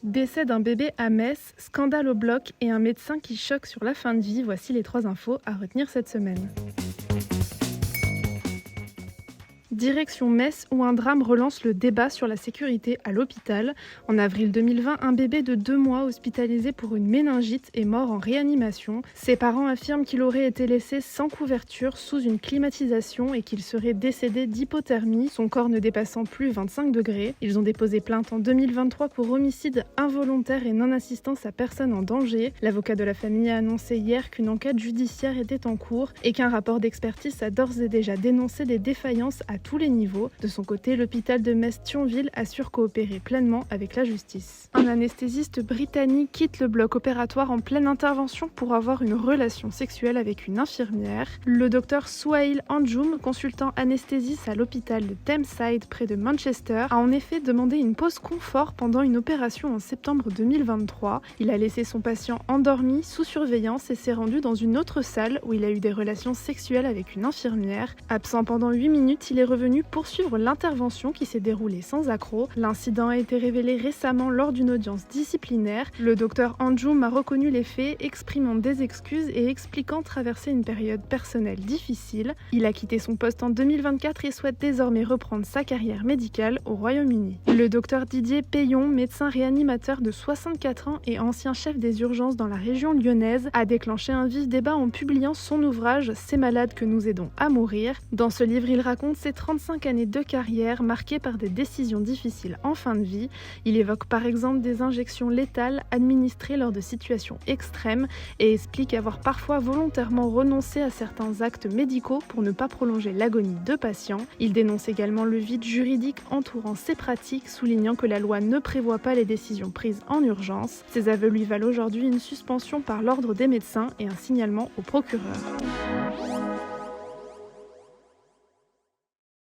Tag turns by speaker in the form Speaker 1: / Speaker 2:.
Speaker 1: Décès d'un bébé à Metz, scandale au bloc et un médecin qui choque sur la fin de vie, voici les 3 infos à retenir cette semaine. Direction Metz où un drame relance le débat sur la sécurité à l'hôpital. En avril 2020, un bébé de 2 mois hospitalisé pour une méningite est mort en réanimation. Ses parents affirment qu'il aurait été laissé sans couverture sous une climatisation et qu'il serait décédé d'hypothermie, son corps ne dépassant plus 25 degrés. Ils ont déposé plainte en 2023 pour homicide involontaire et non-assistance à personne en danger. L'avocat de la famille a annoncé hier qu'une enquête judiciaire était en cours et qu'un rapport d'expertise a d'ores et déjà dénoncé des défaillances à tous les niveaux. De son côté, l'hôpital de Metz-Thionville assure coopérer pleinement avec la justice. Un anesthésiste britannique quitte le bloc opératoire en pleine intervention pour avoir une relation sexuelle avec une infirmière. Le docteur Suhail Anjoum, consultant anesthésiste à l'hôpital de Thameside près de Manchester, a en effet demandé une pause confort pendant une opération en septembre 2023. Il a laissé son patient endormi sous surveillance et s'est rendu dans une autre salle où il a eu des relations sexuelles avec une infirmière. Absent pendant 8 minutes, il est revenu poursuivre l'intervention qui s'est déroulée sans accroc. L'incident a été révélé récemment lors d'une audience disciplinaire. Le docteur Anjoum a reconnu les faits, exprimant des excuses et expliquant traverser une période personnelle difficile. Il a quitté son poste en 2024 et souhaite désormais reprendre sa carrière médicale au Royaume-Uni. Le docteur Didier Payon, médecin réanimateur de 64 ans et ancien chef des urgences dans la région lyonnaise, a déclenché un vif débat en publiant son ouvrage « Ces malades que nous aidons à mourir ». Dans ce livre, il raconte ses 35 années de carrière marquées par des décisions difficiles en fin de vie. Il évoque par exemple des injections létales administrées lors de situations extrêmes et explique avoir parfois volontairement renoncé à certains actes médicaux pour ne pas prolonger l'agonie de patients. Il dénonce également le vide juridique entourant ces pratiques, soulignant que la loi ne prévoit pas les décisions prises en urgence. Ces aveux lui valent aujourd'hui une suspension par l'ordre des médecins et un signalement au procureur.